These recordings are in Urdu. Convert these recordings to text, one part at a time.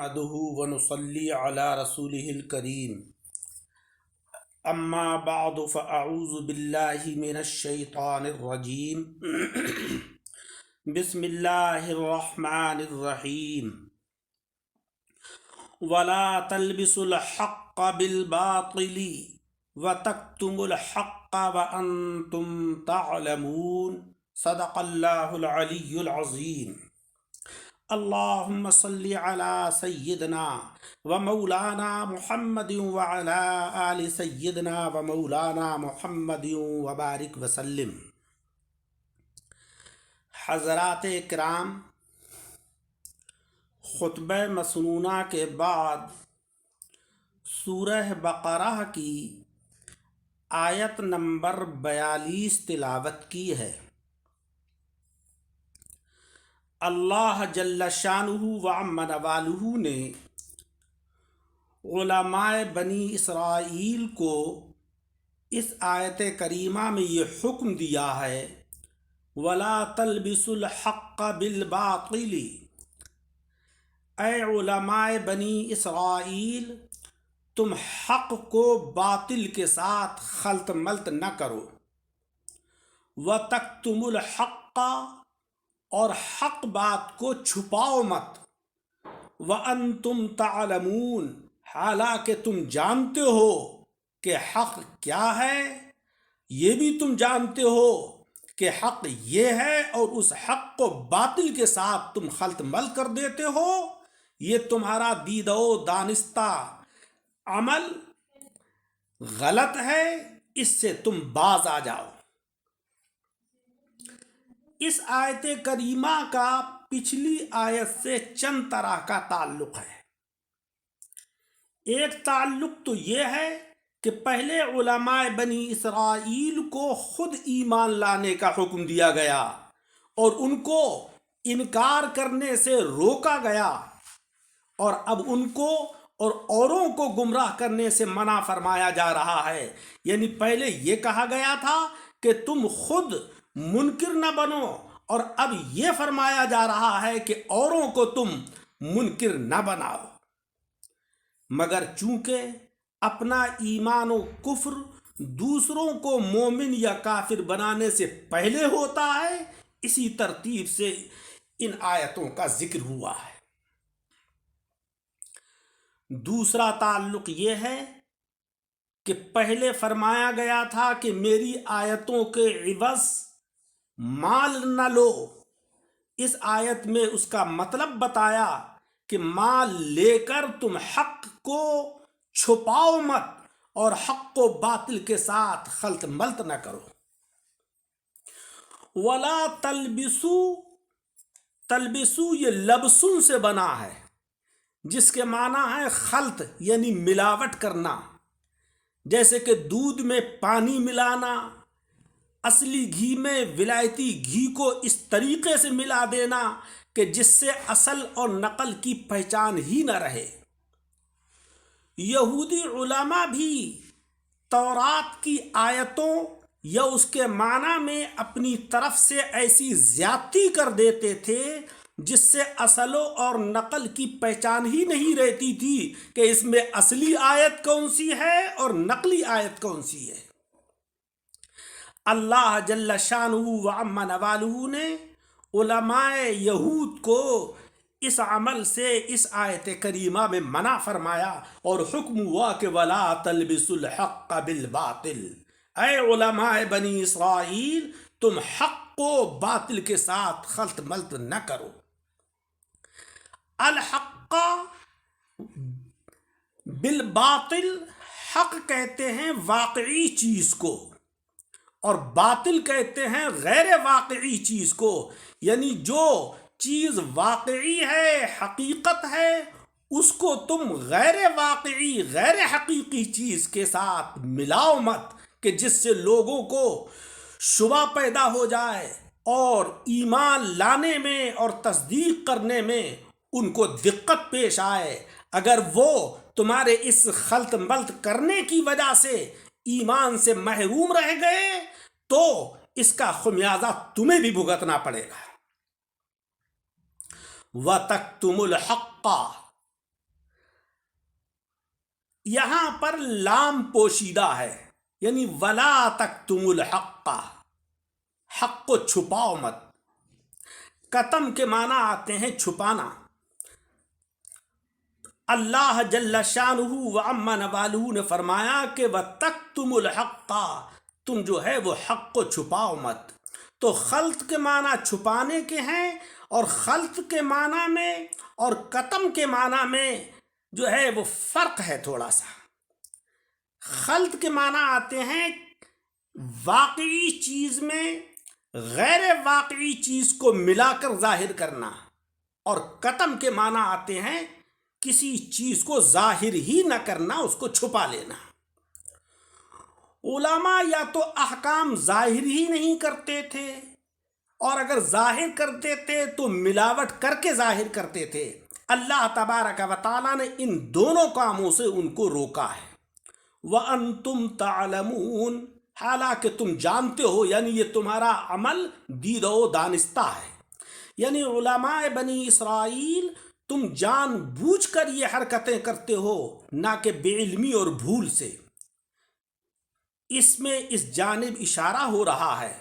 نحمده ونصلي على رسوله الكريم اما بعد فاعوذ باللہ من الشیطان الرجیم بسم اللہ الرحمن الرحیم ولا تلبسوا الحق بالباطل وتكتموا الحق وانتم تعلمون صدق اللہ العلی العظیم اللہم صلی علی سیدنا و مولانا محمد وعلی آل سیدنا و مولانا محمد وبارک وسلم۔ حضرات کرام، خطبہ مسنونہ کے بعد سورہ بقرہ کی آیت نمبر 42 تلاوت کی ہے۔ اللہ جل شانہ و عم نوالہ نے علماء بنی اسرائیل کو اس آیت کریمہ میں یہ حکم دیا ہے وَلَا تَلْبِسُوا الْحَقَّ بِالْبَاطِلِ، اے علماء بنی اسرائیل، تم حق کو باطل کے ساتھ خلط ملط نہ کرو، وَتَكْتُمُوا الْحَقَّ، اور حق بات کو چھپاؤ مت، وَأَنْتُمْ تَعْلَمُونَ، حالانکہ تم جانتے ہو کہ حق کیا ہے، یہ بھی تم جانتے ہو کہ حق یہ ہے، اور اس حق کو باطل کے ساتھ تم خلط مل کر دیتے ہو۔ یہ تمہارا دیدہ و دانستہ عمل غلط ہے، اس سے تم باز آ جاؤ۔ اس آیت کریمہ کا پچھلی آیت سے چند طرح کا تعلق ہے۔ ایک تعلق تو یہ ہے کہ پہلے علماء بنی اسرائیل کو خود ایمان لانے کا حکم دیا گیا اور ان کو انکار کرنے سے روکا گیا، اور اب ان کو اور اوروں کو گمراہ کرنے سے منع فرمایا جا رہا ہے۔ یعنی پہلے یہ کہا گیا تھا کہ تم خود منکر نہ بنو، اور اب یہ فرمایا جا رہا ہے کہ اوروں کو تم منکر نہ بناؤ۔ مگر چونکہ اپنا ایمان و کفر دوسروں کو مومن یا کافر بنانے سے پہلے ہوتا ہے، اسی ترتیب سے ان آیتوں کا ذکر ہوا ہے۔ دوسرا تعلق یہ ہے کہ پہلے فرمایا گیا تھا کہ میری آیتوں کے عوض مال نہ لو۔ اس آیت میں اس کا مطلب بتایا کہ مال لے کر تم حق کو چھپاؤ مت، اور حق کو باطل کے ساتھ خلط ملط نہ کرو۔ ولا تلبسوا، تلبسوا یہ لبسن سے بنا ہے، جس کے معنی ہے خلط، یعنی ملاوٹ کرنا، جیسے کہ دودھ میں پانی ملانا، اصلی گھی میں ولایتی گھی کو اس طریقے سے ملا دینا کہ جس سے اصل اور نقل کی پہچان ہی نہ رہے۔ یہودی علماء بھی تورات کی آیتوں یا اس کے معنی میں اپنی طرف سے ایسی زیادتی کر دیتے تھے جس سے اصل اور نقل کی پہچان ہی نہیں رہتی تھی کہ اس میں اصلی آیت کون سی ہے اور نقلی آیت کون سی ہے۔ اللہ جل شانہ و عم نوالہ نے علماء یہود کو اس عمل سے اس آیت کریمہ میں منع فرمایا اور حکم ہوا کہ ولا تلبسوا الحق بالباطل، اے علماء بنی اسرائیل، تم حق کو باطل کے ساتھ خلط ملط نہ کرو۔ الحق بالباطل، حق کہتے ہیں واقعی چیز کو، اور باطل کہتے ہیں غیر واقعی چیز کو۔ یعنی جو چیز واقعی ہے، حقیقت ہے، اس کو تم غیر واقعی غیر حقیقی چیز کے ساتھ ملاؤ مت کہ جس سے لوگوں کو شبہ پیدا ہو جائے اور ایمان لانے میں اور تصدیق کرنے میں ان کو دقت پیش آئے۔ اگر وہ تمہارے اس خلط ملط کرنے کی وجہ سے ایمان سے محروم رہ گئے تو اس کا خمیازہ تمہیں بھی بھگتنا پڑے گا۔ وَتَكْتُمُ الْحَقَّ، یہاں پر لام پوشیدہ ہے، یعنی ولا تکتموا الحق، حق کو چھپاؤ مت۔ قتم کے معنی آتے ہیں چھپانا۔ اللہ جل شانہ و عم نوالہ نے فرمایا کہ وَتَكْتُمُ الْحَقَّ، تم جو ہے وہ حق کو چھپاؤ مت۔ تو خلط کے معنی چھپانے کے ہیں، اور خلط کے معنی میں اور قتم کے معنی میں جو ہے وہ فرق ہے تھوڑا سا۔ خلط کے معنی آتے ہیں واقعی چیز میں غیر واقعی چیز کو ملا کر ظاہر کرنا، اور قتم کے معنی آتے ہیں کسی چیز کو ظاہر ہی نہ کرنا، اس کو چھپا لینا۔ علماء یا تو احکام ظاہر ہی نہیں کرتے تھے، اور اگر ظاہر کرتے تھے تو ملاوٹ کر کے ظاہر کرتے تھے۔ اللہ تبارک و تعالیٰ نے ان دونوں کاموں سے ان کو روکا ہے۔ وَأَنْتُمْ تَعْلَمُونَ، حالانکہ تم جانتے ہو، یعنی یہ تمہارا عمل دید و دانستہ ہے۔ یعنی علماء بنی اسرائیل تم جان بوجھ کر یہ حرکتیں کرتے ہو، نہ کہ بے علمی اور بھول سے۔ اس میں اس جانب اشارہ ہو رہا ہے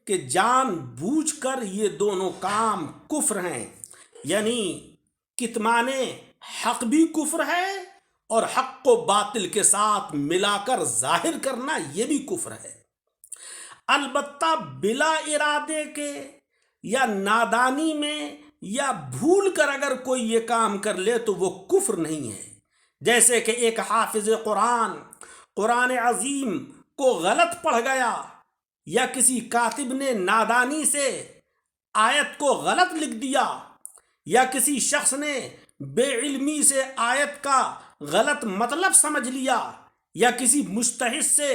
کہ جان بوجھ کر یہ دونوں کام کفر ہیں، یعنی کتمان حق بھی کفر ہے، اور حق کو باطل کے ساتھ ملا کر ظاہر کرنا یہ بھی کفر ہے۔ البتہ بلا ارادے کے یا نادانی میں یا بھول کر اگر کوئی یہ کام کر لے تو وہ کفر نہیں ہے۔ جیسے کہ ایک حافظ قرآن عظیم کو غلط پڑھ گیا، یا کسی کاتب نے نادانی سے آیت کو غلط لکھ دیا، یا کسی شخص نے بے علمی سے آیت کا غلط مطلب سمجھ لیا، یا کسی مجتہد سے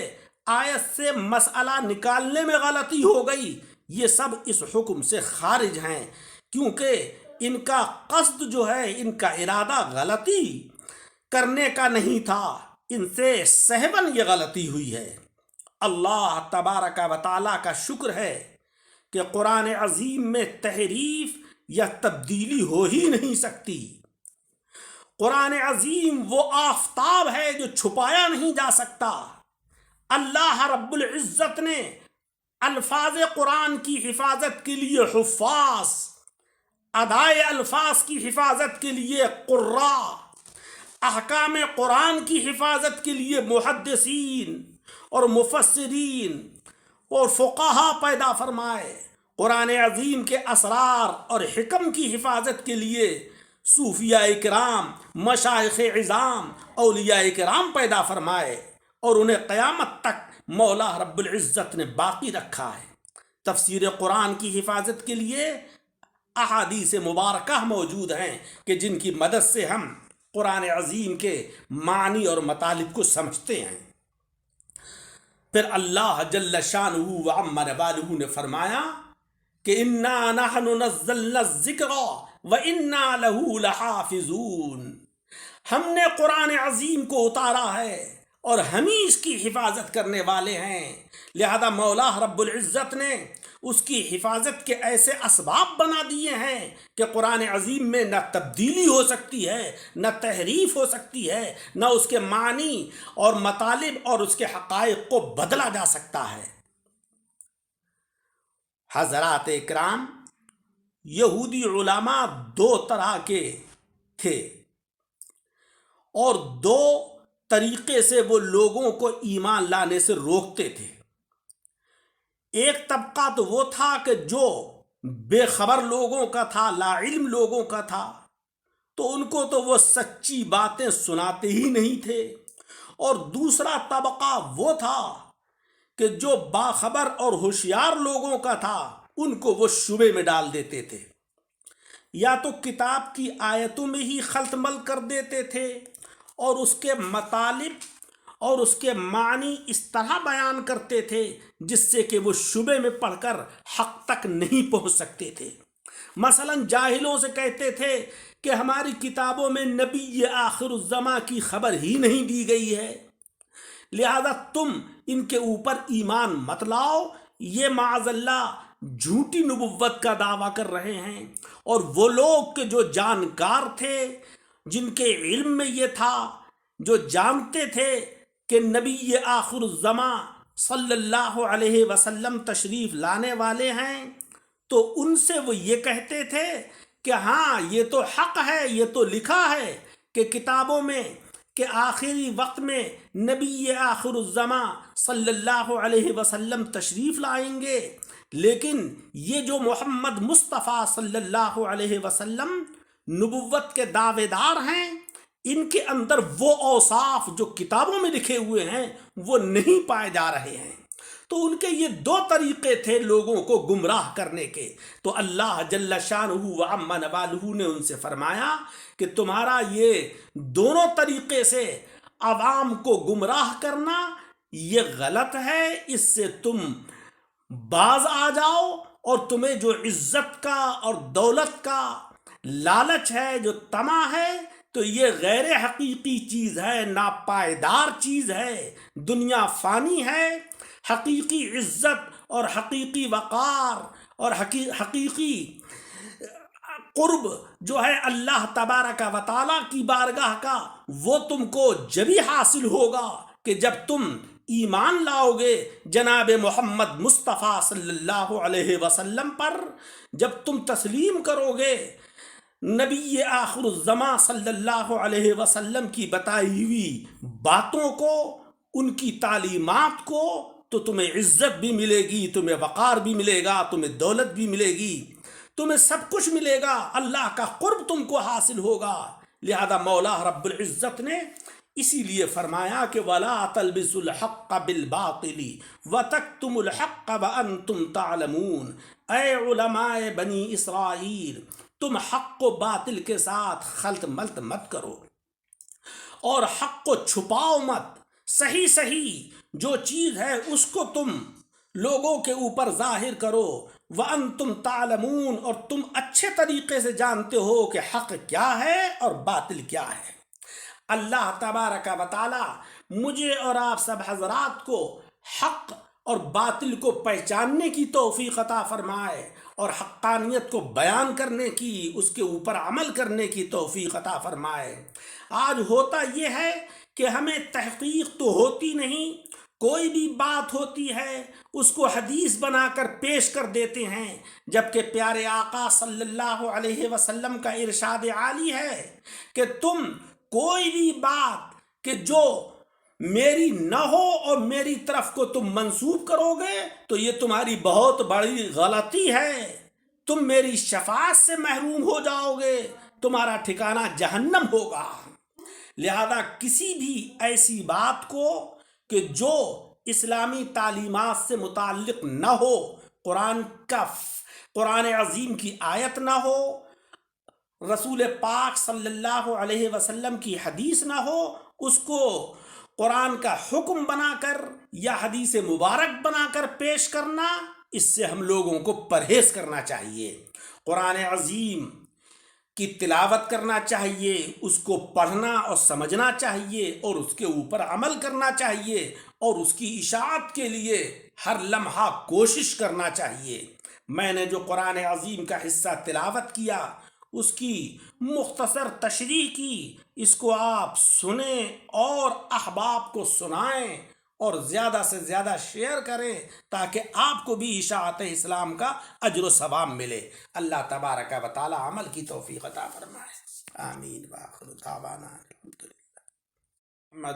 آیت سے مسئلہ نکالنے میں غلطی ہو گئی، یہ سب اس حکم سے خارج ہیں، کیونکہ ان کا قصد جو ہے، ان کا ارادہ غلطی کرنے کا نہیں تھا، ان سے سہواً یہ غلطی ہوئی ہے۔ اللہ تبارک و تعالیٰ کا شکر ہے کہ قرآن عظیم میں تحریف یا تبدیلی ہو ہی نہیں سکتی۔ قرآن عظیم وہ آفتاب ہے جو چھپایا نہیں جا سکتا۔ اللہ رب العزت نے الفاظ قرآن کی حفاظت کے لیے حفاظ، ادائے الفاظ کی حفاظت کے لیے قراء، احکام قرآن کی حفاظت کے لیے محدثین اور مفسرین اور فقہا پیدا فرمائے۔ قرآن عظیم کے اسرار اور حکم کی حفاظت کے لیے صوفیاء کرام، مشائخ عظام، اولیاء کرام پیدا فرمائے، اور انہیں قیامت تک مولا رب العزت نے باقی رکھا ہے۔ تفسیر قرآن کی حفاظت کے لیے احادیث مبارکہ موجود ہیں کہ جن کی مدد سے ہم قرآن عظیم کے معنی اور مطالب کو سمجھتے ہیں۔ پھر اللہ جل شانہ و عم نوالہ نے فرمایا کہ اِنَّا نَحْنُ نَزَّلْنَا الذِّكْرَ وَإِنَّا لَهُ لَحَافِظُونَ، ہم نے قرآن عظیم کو اتارا ہے اور ہم ہی اس کی حفاظت کرنے والے ہیں۔ لہذا مولا رب العزت نے اس کی حفاظت کے ایسے اسباب بنا دیے ہیں کہ قرآن عظیم میں نہ تبدیلی ہو سکتی ہے، نہ تحریف ہو سکتی ہے، نہ اس کے معنی اور مطالب اور اس کے حقائق کو بدلا جا سکتا ہے۔ حضرات اکرام، یہودی علماء دو طرح کے تھے، اور دو طریقے سے وہ لوگوں کو ایمان لانے سے روکتے تھے۔ ایک طبقہ تو وہ تھا کہ جو بے خبر لوگوں کا تھا، لا علم لوگوں کا تھا، تو ان کو تو وہ سچی باتیں سناتے ہی نہیں تھے۔ اور دوسرا طبقہ وہ تھا کہ جو باخبر اور ہوشیار لوگوں کا تھا، ان کو وہ شبے میں ڈال دیتے تھے، یا تو کتاب کی آیتوں میں ہی خلط مل کر دیتے تھے، اور اس کے مطالب اور اس کے معنی اس طرح بیان کرتے تھے جس سے کہ وہ شبے میں پڑھ کر حق تک نہیں پہنچ سکتے تھے۔ مثلا جاہلوں سے کہتے تھے کہ ہماری کتابوں میں نبی آخر الزماں کی خبر ہی نہیں دی گئی ہے، لہذا تم ان کے اوپر ایمان مت لاؤ، یہ معاذ اللہ جھوٹی نبوت کا دعویٰ کر رہے ہیں۔ اور وہ لوگ کہ جو جانکار تھے، جن کے علم میں یہ تھا جو جانتے تھے کہ نبی آخر الزماں صلی اللہ علیہ وسلم تشریف لانے والے ہیں، تو ان سے وہ یہ کہتے تھے کہ ہاں یہ تو حق ہے، یہ تو لکھا ہے کہ کتابوں میں کہ آخری وقت میں نبی آخر الزماں صلی اللہ علیہ وسلم تشریف لائیں گے، لیکن یہ جو محمد مصطفیٰ صلی اللہ علیہ وسلم نبوت کے دعوے دار ہیں، ان کے اندر وہ اوصاف جو کتابوں میں لکھے ہوئے ہیں وہ نہیں پائے جا رہے ہیں۔ تو ان کے یہ دو طریقے تھے لوگوں کو گمراہ کرنے کے۔ تو اللہ جل شانہ و عم نوالہ نے ان سے فرمایا کہ تمہارا یہ دونوں طریقے سے عوام کو گمراہ کرنا یہ غلط ہے، اس سے تم باز آ جاؤ، اور تمہیں جو عزت کا اور دولت کا لالچ ہے، جو طمع ہے، تو یہ غیر حقیقی چیز ہے، ناپائیدار چیز ہے۔ دنیا فانی ہے، حقیقی عزت اور حقیقی وقار اور حقیقی قرب جو ہے اللہ تبارک و تعالیٰ کی بارگاہ کا، وہ تم کو جبھی حاصل ہوگا کہ جب تم ایمان لاؤ گے جناب محمد مصطفیٰ صلی اللہ علیہ وسلم پر، جب تم تسلیم کرو گے نبی آخر الزماں صلی اللہ علیہ وسلم کی بتائی ہوئی باتوں کو، ان کی تعلیمات کو، تو تمہیں عزت بھی ملے گی، تمہیں وقار بھی ملے گا، تمہیں دولت بھی ملے گی، تمہیں سب کچھ ملے گا، اللہ کا قرب تم کو حاصل ہوگا۔ لہذا مولا رب العزت نے اسی لیے فرمایا کہ وَلَا تَلْبِسُوا الْحَقَّ بِالْبَاطِلِ وَتَكْتُمُوا الْحَقَّ وَأَنْتُمْ تَعْلَمُونَ۔ اے علماء بنی اسرائیل، تم حق و باطل کے ساتھ خلط ملط مت کرو اور حق کو چھپاؤ مت۔ صحیح صحیح جو چیز ہے اس کو تم لوگوں کے اوپر ظاہر کرو، وَأَنْتُمْ تَعْلَمُونَ، اور تم اچھے طریقے سے جانتے ہو کہ حق کیا ہے اور باطل کیا ہے۔ اللہ تبارک و تعالی مجھے اور آپ سب حضرات کو حق اور باطل کو پہچاننے کی توفیق عطا فرمائے، اور حقانیت کو بیان کرنے کی، اس کے اوپر عمل کرنے کی توفیق عطا فرمائے۔ آج ہوتا یہ ہے کہ ہمیں تحقیق تو ہوتی نہیں، کوئی بھی بات ہوتی ہے اس کو حدیث بنا کر پیش کر دیتے ہیں، جبکہ پیارے آقا صلی اللہ علیہ وسلم کا ارشاد عالی ہے کہ تم کوئی بھی بات کہ جو میری نہ ہو اور میری طرف کو تم منسوب کرو گے تو یہ تمہاری بہت بڑی غلطی ہے، تم میری شفاعت سے محروم ہو جاؤ گے، تمہارا ٹھکانہ جہنم ہوگا۔ لہذا کسی بھی ایسی بات کو کہ جو اسلامی تعلیمات سے متعلق نہ ہو، قرآن عظیم کی آیت نہ ہو، رسول پاک صلی اللہ علیہ وسلم کی حدیث نہ ہو، اس کو قرآن کا حکم بنا کر یا حدیث مبارک بنا کر پیش کرنا، اس سے ہم لوگوں کو پرہیز کرنا چاہیے۔ قرآن عظیم کی تلاوت کرنا چاہیے، اس کو پڑھنا اور سمجھنا چاہیے، اور اس کے اوپر عمل کرنا چاہیے، اور اس کی اشاعت کے لیے ہر لمحہ کوشش کرنا چاہیے۔ میں نے جو قرآن عظیم کا حصہ تلاوت کیا، اس کی مختصر تشریح کی، اس کو آپ سنیں اور احباب کو سنائیں اور زیادہ سے زیادہ شیئر کریں تاکہ آپ کو بھی اشاعت اسلام کا اجر و ثواب ملے۔ اللہ تبارک و تعالی عمل کی توفیق عطا فرمائے۔ آمین۔ وآخر دعوانا الحمدللہ۔